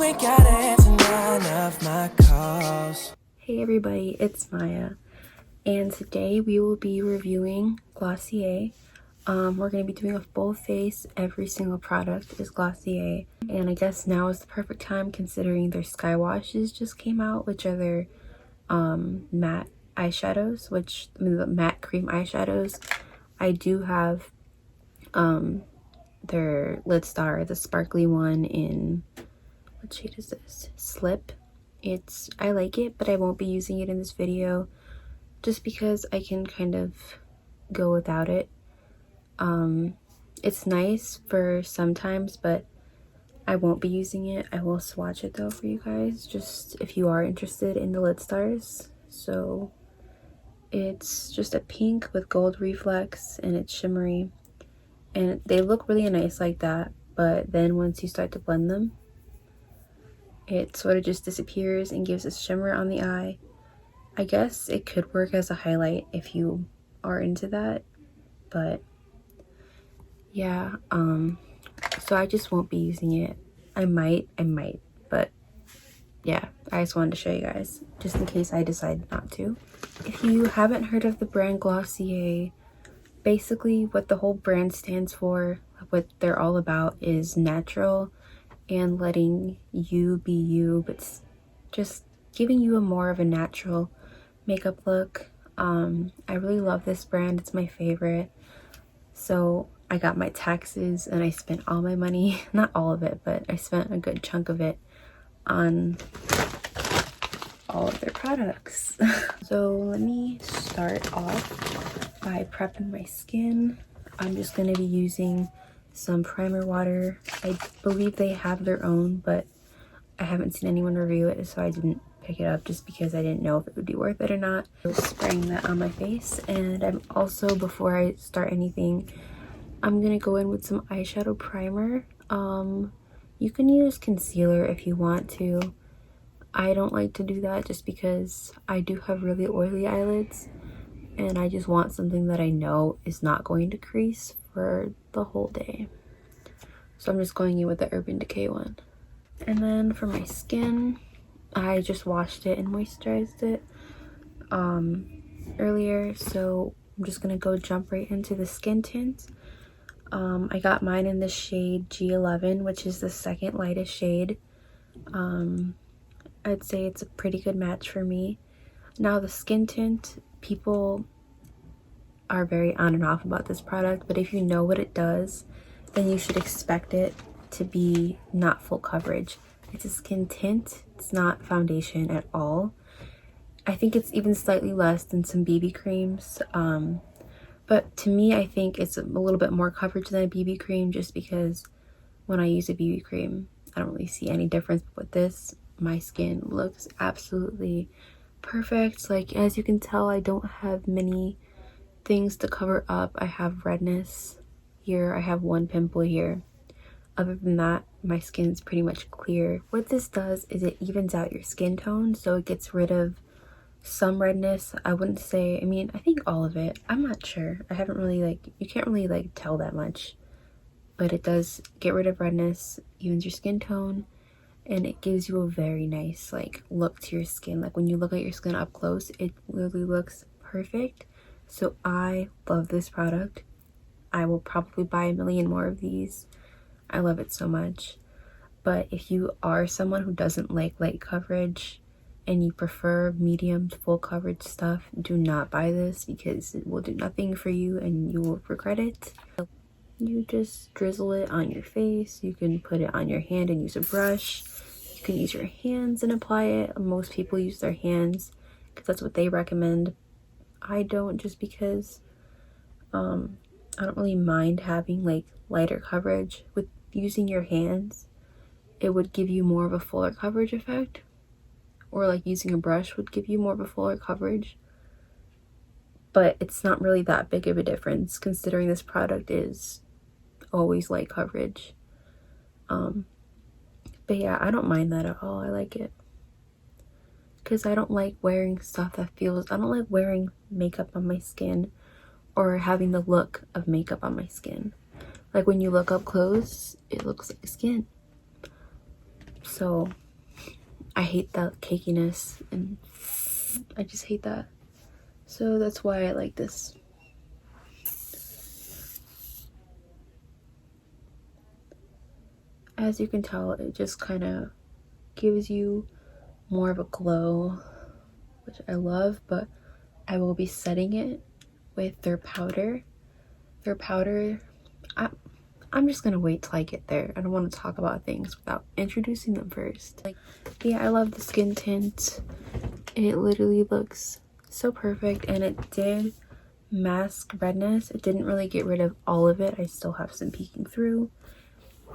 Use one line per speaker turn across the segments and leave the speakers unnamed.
ain't gotta answer none of my calls.
Hey everybody, it's Maya, and today we will be reviewing Glossier. We're going to be doing a full face. Every single product is Glossier, and I guess now is the perfect time considering their Sky Washes just came out, which are their matte eyeshadows, the matte cream eyeshadows. I do have their Lid Star, the sparkly one in, what shade is this? Slip. I like it, but I won't be using it in this video just because I can kind of go without it. It's nice for sometimes, but I won't be using it. I will swatch it though for you guys, just if you are interested in the Lid Stars. So it's just a pink with gold reflex and it's shimmery, and they look really nice like that, but then once you start to blend them, it sort of just disappears and gives a shimmer on the eye. I guess it could work as a highlight if you are into that, but yeah, so I just won't be using it. I might, but yeah, I just wanted to show you guys just in case I decide not to. If you haven't heard of the brand Glossier, basically what the whole brand stands for, what they're all about, is natural and letting you be you, but just giving you a more of a natural makeup look. I really love this brand. It's my favorite. So I got my taxes and I spent all my money, not all of it, but I spent a good chunk of it on all of their products. So let me start off by prepping my skin. I'm just going to be using some primer water. I believe they have their own, but I haven't seen anyone review it, so I didn't pick it up just because I didn't know if it would be worth it or not. So spraying that on my face, and I'm also, before I start anything, I'm gonna go in with some eyeshadow primer. You can use concealer if you want to. I don't like to do that just because I do have really oily eyelids, and I just want something that I know is not going to crease for the whole day. So I'm just going in with the Urban Decay one. And then for my skin, I just washed it and moisturized it earlier, so I'm just gonna jump right into the skin tint. I got mine in the shade G11, which is the second lightest shade. I'd say it's a pretty good match for me. Now the skin tint, people are very on and off about this product, but if you know what it does, then you should expect it to be not full coverage. It's a skin tint, it's not foundation at all. I think it's even slightly less than some BB creams, but to me I think it's a little bit more coverage than a BB cream, just because when I use a BB cream I don't really see any difference. But with this, my skin looks absolutely perfect. Like, as you can tell, I don't have many things to cover up. I have redness here, I have one pimple here. Other than that, my skin's pretty much clear. What this does is it evens out your skin tone, so it gets rid of some redness. I wouldn't say, I mean, I think all of it. I'm not sure. I haven't really, you can't really tell that much. But it does get rid of redness, evens your skin tone, and it gives you a very nice look to your skin. Like, when you look at your skin up close, it literally looks perfect. So I love this product. I will probably buy a million more of these. I love it so much. But if you are someone who doesn't like light coverage and you prefer medium to full coverage stuff, do not buy this because it will do nothing for you and you will regret it. You just drizzle it on your face. You can put it on your hand and use a brush. You can use your hands and apply it. Most people use their hands because that's what they recommend. I don't, just because I don't really mind having lighter coverage. With using your hands, it would give you more of a fuller coverage effect, or using a brush would give you more of a fuller coverage, but it's not really that big of a difference considering this product is always light coverage. But yeah, I don't mind that at all. I like it because I don't like wearing stuff that feels, I don't like wearing makeup on my skin or having the look of makeup on my skin. Like, when you look up close, it looks like skin. So I hate that cakiness, and I just hate that. So that's why I like this. As you can tell, it just kind of gives you more of a glow, which I love, but I will be setting it with their powder. Their powder, I'm just gonna wait till I get there. I don't want to talk about things without introducing them first. Like, yeah, I love the skin tint. It literally looks so perfect, and it did mask redness. It didn't really get rid of all of it. I still have some peeking through,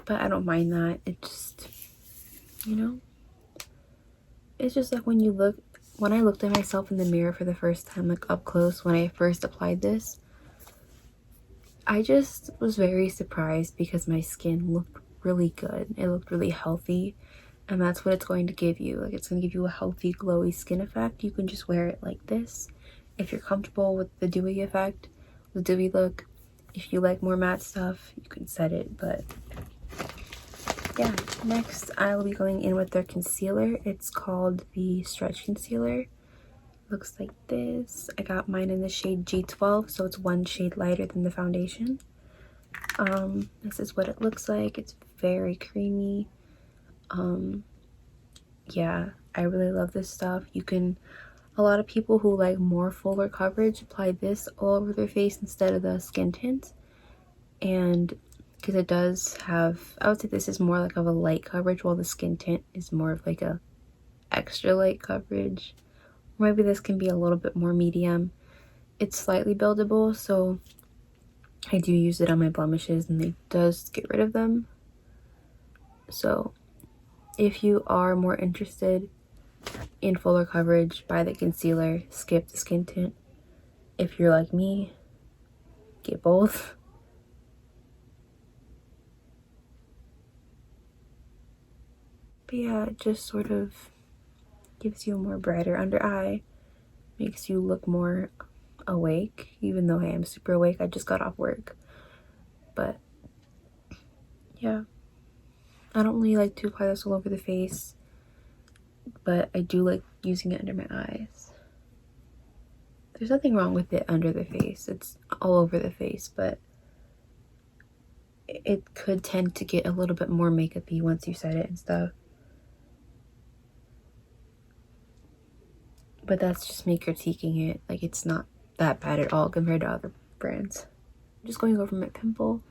but I don't mind that. It just, you know, it's just like when I looked at myself in the mirror for the first time, like up close, when I first applied this, I just was very surprised because my skin looked really good. It looked really healthy, and that's what it's going to give you. Like, it's going to give you a healthy, glowy skin effect. You can just wear it like this if you're comfortable with the dewy effect, the dewy look. If you like more matte stuff, you can set it. But yeah, next I will be going in with their concealer. It's called the Stretch Concealer. Looks like this. I got mine in the shade G12, so it's one shade lighter than the foundation. This is what it looks like. It's very creamy. Yeah, I really love this stuff. A lot of people who like more fuller coverage apply this all over their face instead of the skin tint. And because it does have, I would say this is more like of a light coverage, while the skin tint is more of like a extra light coverage. Maybe this can be a little bit more medium. It's slightly buildable, so I do use it on my blemishes, and it does get rid of them. So if you are more interested in fuller coverage, buy the concealer, skip the skin tint. If you're like me, get both. But yeah, it just sort of gives you a more brighter under eye, makes you look more awake, even though I am super awake. I just got off work. But yeah, I don't really like to apply this all over the face, but I do like using it under my eyes. There's nothing wrong with it under the face. It's all over the face, but it could tend to get a little bit more makeup-y once you set it and stuff. But that's just me critiquing it. Like, it's not that bad at all compared to other brands. I'm just going over my pimple.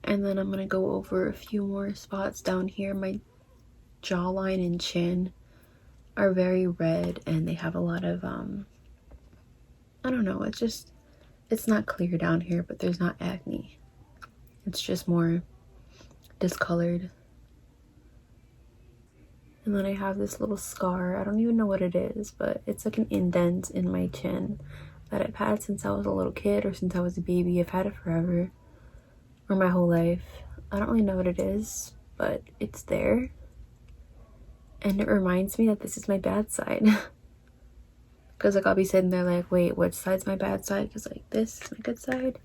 And then I'm gonna go over a few more spots down here. My jawline and chin are very red, and they have a lot of I don't know, it's not clear down here, but there's not acne. It's just more discolored. And then I have this little scar. I don't even know what it is, but it's like an indent in my chin that I've had since I was a little kid, or since I was a baby. I've had it forever, or my whole life. I don't really know what it is, but it's there. And it reminds me that this is my bad side. Because like, I'll be sitting there like, wait, which side's my bad side? Because like, this is my good side,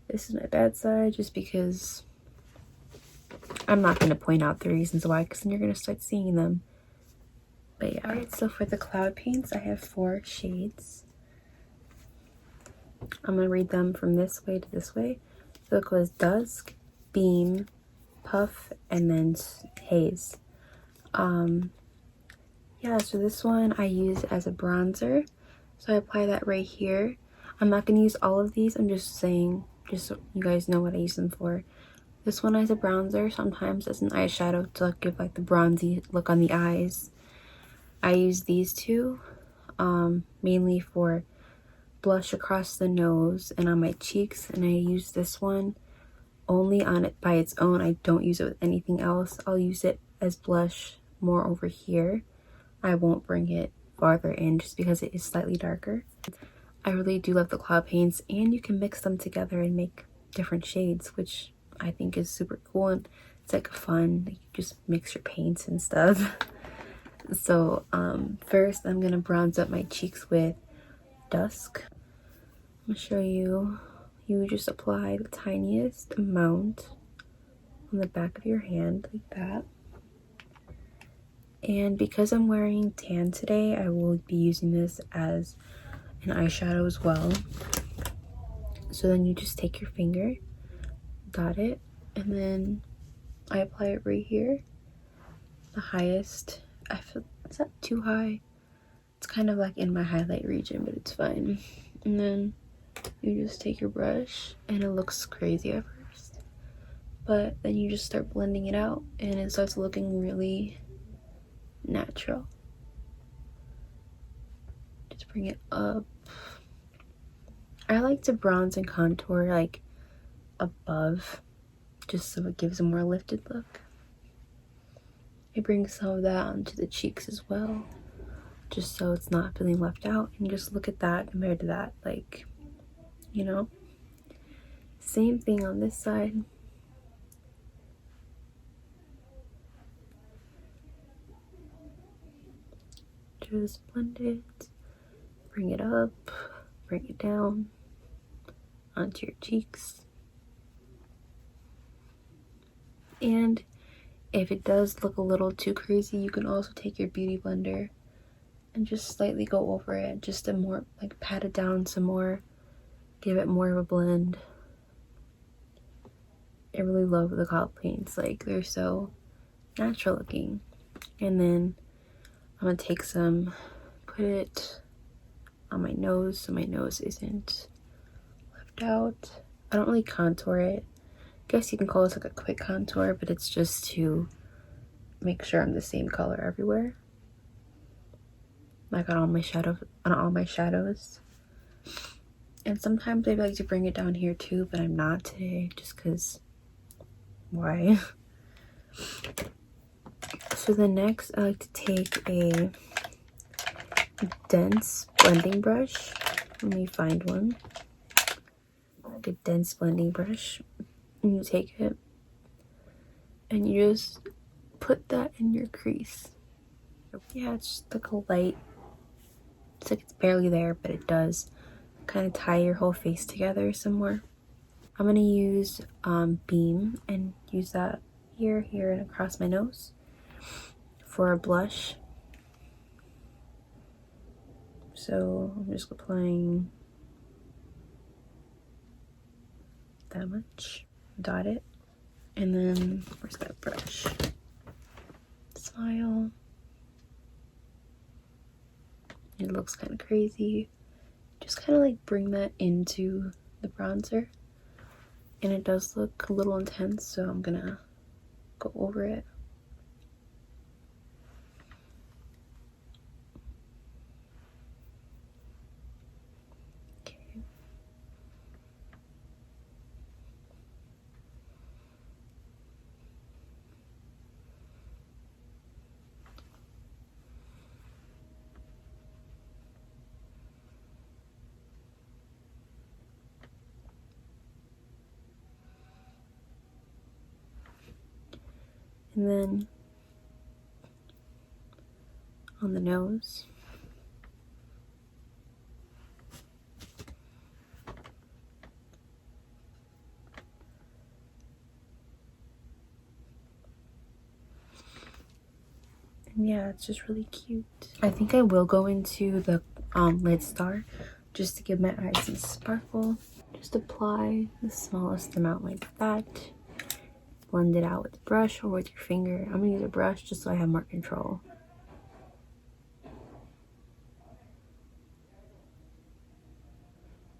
this is my bad side, just because I'm not going to point out the reasons why, because then you're going to start seeing them. But yeah. Alright, so for the cloud paints, I have 4 shades. I'm going to read them from this way to this way. So it goes Dusk, Beam, Puff, and then Haze. Yeah, so this one I use as a bronzer. So I apply that right here. I'm not going to use all of these. I'm just saying, just so you guys know what I use them for. This one as a bronzer, sometimes as an eyeshadow to give like the bronzy look on the eyes. I use these two mainly for blush across the nose and on my cheeks, and I use this one only on it by its own. I don't use it with anything else. I'll use it as blush more over here. I won't bring it farther in just because it is slightly darker. I really do love the cloud paints, and you can mix them together and make different shades, which I think is super cool, and it's like fun. Like, you just mix your paints and stuff. So first I'm gonna bronze up my cheeks with Dusk. I'm gonna show you. you would just apply the tiniest amount on the back of your hand like that. And because I'm wearing tan today, I will be using this as an eyeshadow as well. So then you just take your finger, dot it, and then I apply it right here, the highest. I feel, is that too high? It's kind of like in my highlight region, but it's fine. And then you just take your brush, and it looks crazy at first, but then you just start blending it out and it starts looking really natural. Just bring it up. I like to bronze and contour like above, just so it gives a more lifted look. I bring some of that onto the cheeks as well, just so it's not feeling left out. And just look at that compared to that, like, you know. Same thing on this side. Just blend it, bring it up, bring it down onto your cheeks. And if it does look a little too crazy, you can also take your beauty blender and just slightly go over it, just to more like pat it down some more, give it more of a blend. I really love the cloud paints, like they're so natural looking. And then I'm gonna take some, put it on my nose so my nose isn't left out. I don't really contour it. I guess you can call this like a quick contour, but it's just to make sure I'm the same color everywhere, like on all my shadows. And sometimes I like to bring it down here too, but I'm not today, just because why? So the next, I like to take a dense blending brush. Let me find one. Like a dense blending brush. And you take it and you just put that in your crease. Yeah, it's just like a light, it's like it's barely there, but it does kind of tie your whole face together some more. I'm gonna use Beam and use that here, and across my nose for a blush. So I'm just applying that much, dot it, and then where's that brush? Smile. It looks kind of crazy. Just kind of like bring that into the bronzer, and it does look a little intense, so I'm gonna go over it. Okay. And then on the nose, and yeah, it's just really cute. I think I will go into the lid star just to give my eyes some sparkle. Just apply the smallest amount like that. Blend it out with a brush or with your finger. I'm gonna use a brush just so I have more control.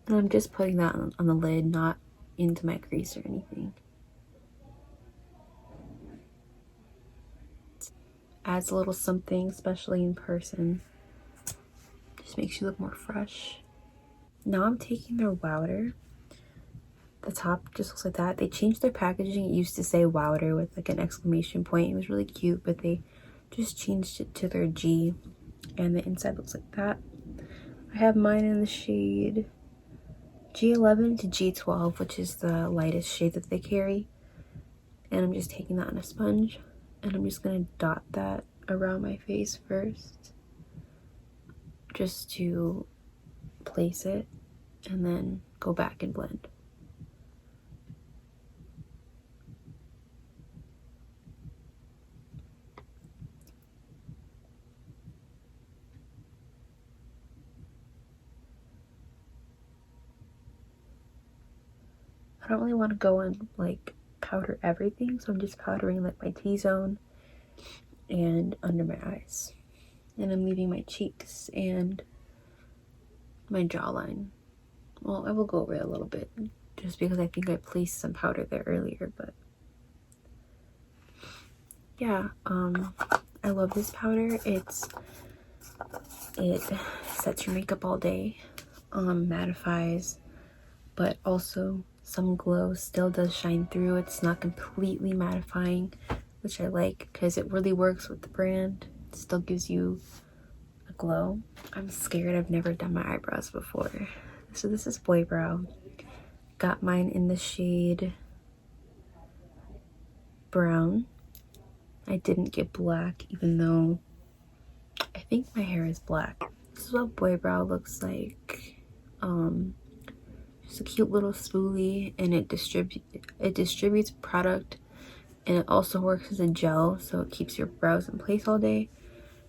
And I'm just putting that on the lid, not into my crease or anything. Adds a little something, especially in person. Just makes you look more fresh. Now I'm taking their Wowder. The top just looks like that. They changed their packaging. It used to say Wowder with like an exclamation point. It was really cute, but they just changed it to their G, and the inside looks like that. I have mine in the shade G11 to G12, which is the lightest shade that they carry. And I'm just taking that on a sponge, and I'm just gonna dot that around my face first, just to place it, and then go back and blend. I don't really want to go and like powder everything, so I'm just powdering like my T-zone and under my eyes, and I'm leaving my cheeks and my jawline. Well, I will go over it a little bit just because I think I placed some powder there earlier, but yeah, I love this powder. It sets your makeup all day, mattifies, but also some glow still does shine through. It's not completely mattifying, which I like because it really works with the brand. It still gives you a glow. I'm scared. I've never done my eyebrows before. So this is Boy Brow. Got mine in the shade brown. I didn't get black, even though I think my hair is black. This is what Boy Brow looks like. Just a cute little spoolie, and it distributes product, and it also works as a gel, so it keeps your brows in place all day.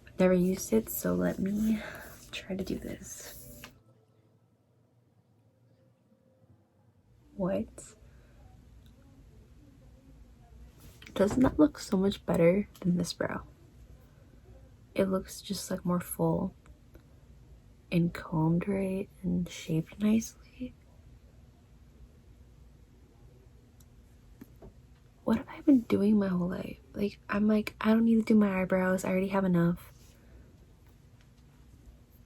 I've never used it, so let me try to do this. What? Doesn't that look so much better than this brow? It looks just like more full and combed right and shaped nicely. What have I been doing my whole life? Like, I'm like, I don't need to do my eyebrows. I already have enough.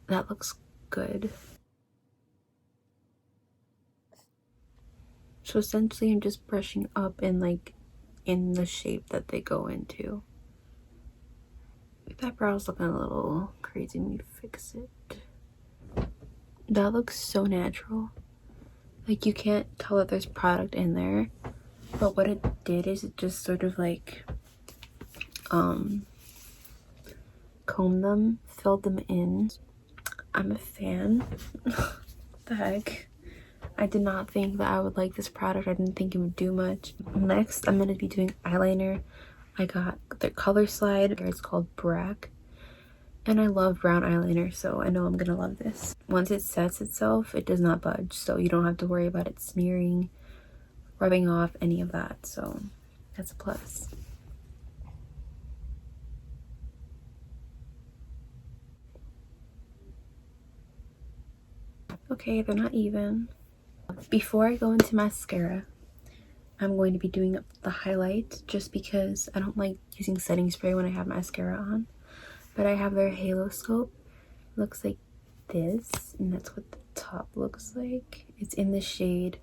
That looks good. So essentially I'm just brushing up and like in the shape that they go into. If that brow's looking a little crazy, let me fix it. That looks so natural. Like, you can't tell that there's product in there, but what it did is it just sort of like combed them, filled them in. I'm a fan. What the heck? I did not think that I would like this product. I didn't think it would do much. Next, I'm going to be doing eyeliner. I got the color slide. It's called Brack. And I love brown eyeliner, so I know I'm going to love this. Once it sets itself, it does not budge. So you don't have to worry about it smearing, rubbing off, any of that. So that's a plus. Okay, they're not even. Before I go into mascara, I'm going to be doing the highlight just because I don't like using setting spray when I have mascara on. But I have their Halo Scope. It looks like this, and that's what the top looks like. It's in the shade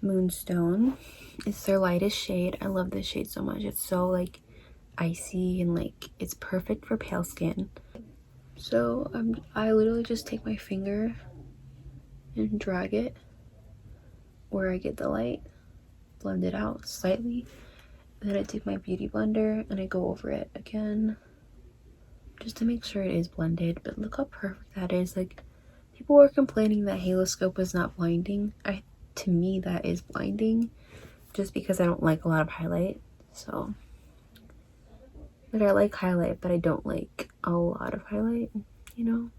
Moonstone. It's their lightest shade. I love this shade so much. It's so like icy and like it's perfect for pale skin. So I literally just take my finger and drag it where I get the light, blend it out slightly, then I take my beauty blender and I go over it again just to make sure it is blended. But look how perfect that is. Like, people were complaining that Halo Scope was not blinding. To me that is blinding just because I don't like a lot of highlight. So, like, I like highlight, but I don't like a lot of highlight, you know.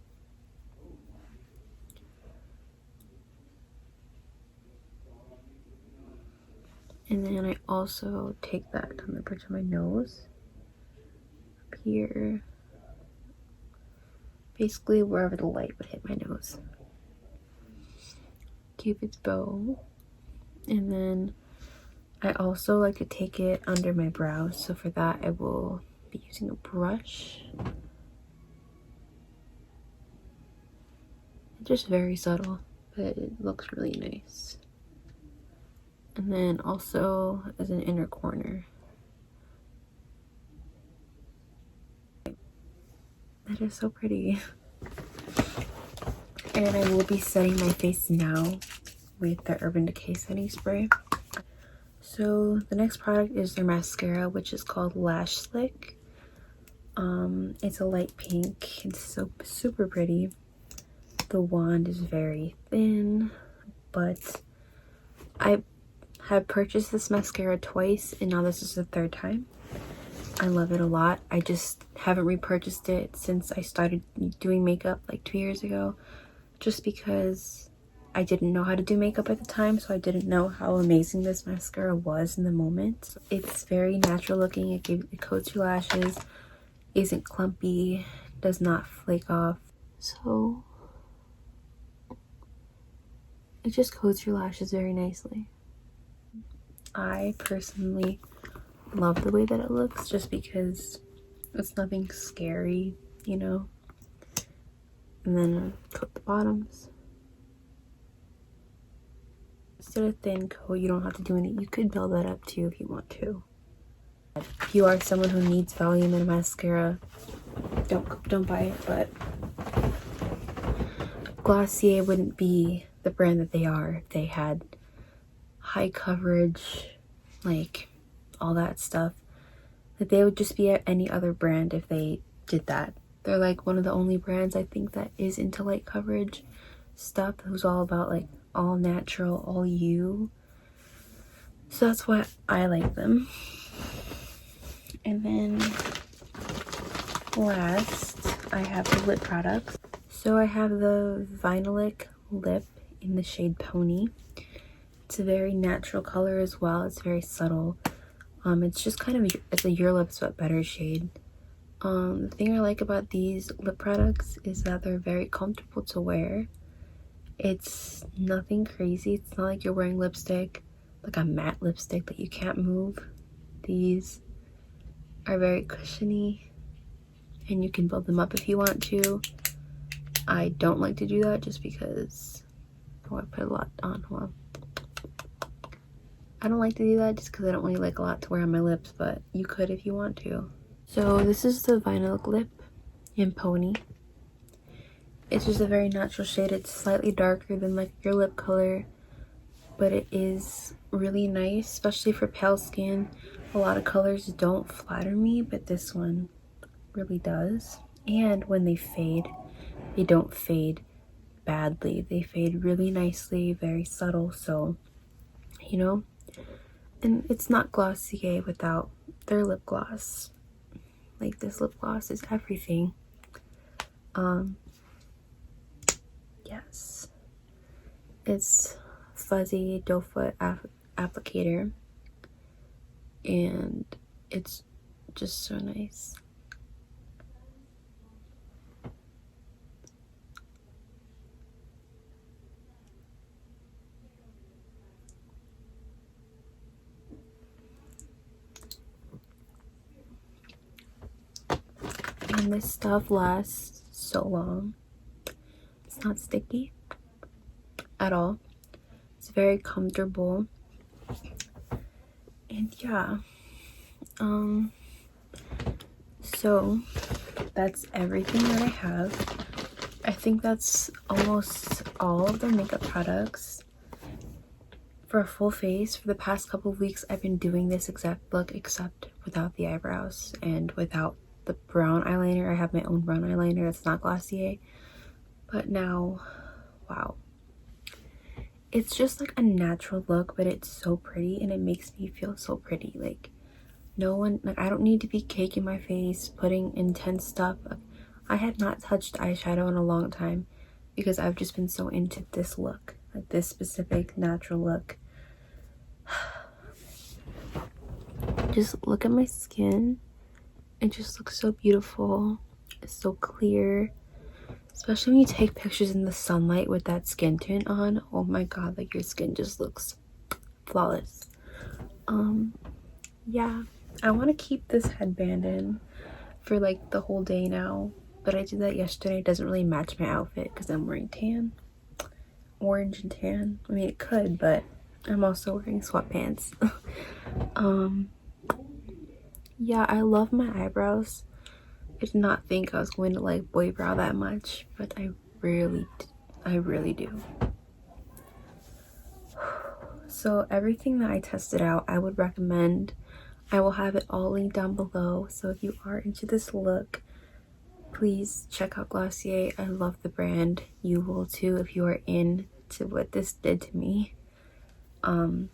And then I also take that on the bridge of my nose, up here, basically wherever the light would hit my nose. Cupid's bow. And then I also like to take it under my brows, so for that I will be using a brush. It's just very subtle, but it looks really nice. And then also as an inner corner. That is so pretty. And I will be setting my face now with the Urban Decay setting spray. So the next product is their mascara, which is called Lash Slick. It's a light pink. It's so super pretty. The wand is very thin, but I have purchased this mascara twice, and now this is the third time. I love it a lot. I just haven't repurchased it since I started doing makeup like 2 years ago, just because I didn't know how to do makeup at the time, so I didn't know how amazing this mascara was in the moment. It's very natural looking. It coats your lashes, isn't clumpy, does not flake off. So it just coats your lashes very nicely. I personally love the way that it looks just because it's nothing scary, you know. And then coat the bottoms. Instead of thin coat, you don't have to do any. You could build that up too if you want to. If you are someone who needs volume in a mascara, don't buy it. But Glossier wouldn't be the brand that they are if they had high coverage, like all that stuff. Like they would just be at any other brand if they did that. They're like one of the only brands I think that is into light coverage stuff, who's all about like all natural, all you. So that's why I like them. And then last, I have the lip products. So I have the Vinylic lip in the shade Pony. It's a very natural color as well. It's very subtle. It's just kind of, it's a Your Lips But Better shade. The thing I like about these lip products is that they're very comfortable to wear. It's nothing crazy. It's not like you're wearing lipstick, like a matte lipstick that you can't move. These are very cushiony and you can build them up if you want to. I don't like to do that just because I put a lot on. Well, I don't like to do that just because I don't really like a lot to wear on my lips, but you could if you want to. So this is the Vinyl lip in Pony. It's just a very natural shade. It's slightly darker than like your lip color, but it is really nice, especially for pale skin. A lot of colors don't flatter me, but this one really does. And when they fade, they don't fade badly. They fade really nicely, very subtle, so you know. And it's not Glossier without their lip gloss. Like this lip gloss is everything. Yes, it's fuzzy doe foot applicator, and it's just so nice. And this stuff lasts so long. It's not sticky at all. It's very comfortable. And yeah, so that's everything that I have. I think that's almost all of the makeup products for a full face. For the past couple of weeks, I've been doing this exact look except without the eyebrows and without the brown eyeliner. I have my own brown eyeliner. It's not Glossier. But now, wow. It's just like a natural look, but it's so pretty and it makes me feel so pretty. Like no one, like I don't need to be caking my face, putting intense stuff. I had not touched eyeshadow in a long time because I've just been so into this look, like this specific natural look. Just look at my skin. It just looks so beautiful. It's so clear. Especially when you take pictures in the sunlight with that skin tint on. Oh my god, like your skin just looks flawless. Yeah, I want to keep this headband in for like the whole day now, but I did that yesterday. It doesn't really match my outfit because I'm wearing tan, orange and tan. I mean, it could, but I'm also wearing sweatpants. Yeah, I love my eyebrows. I did not think I was going to like boy brow that much, but I really do. So everything that I tested out, I would recommend. I will have it all linked down below. So if you are into this look, please check out Glossier. I love the brand. You will too if you are into what this did to me. And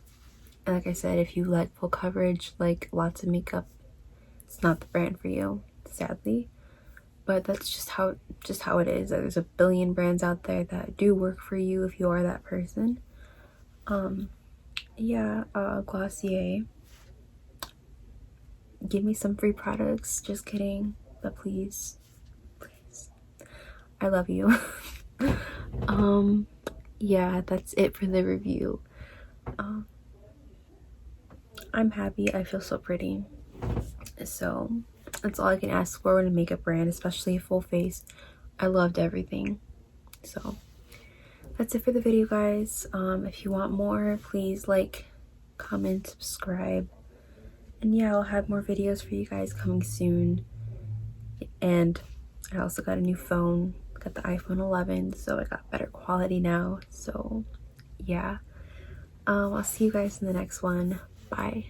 like I said, if you like full coverage, like lots of makeup, it's not the brand for you, sadly. but that's just how it is. There's a billion brands out there that do work for you if you are that person. Yeah, Glossier, give me some free products. Just kidding, but please, I love you. Yeah, that's it for the review. I'm happy. I feel so pretty, so that's all I can ask for in a makeup brand, especially a full face. I loved everything. So that's it for the video, guys. If you want more, please like, comment, subscribe, and yeah, I'll have more videos for you guys coming soon. And I also got a new phone, got the iPhone 11, so I got better quality now. So yeah, I'll see you guys in the next one. Bye.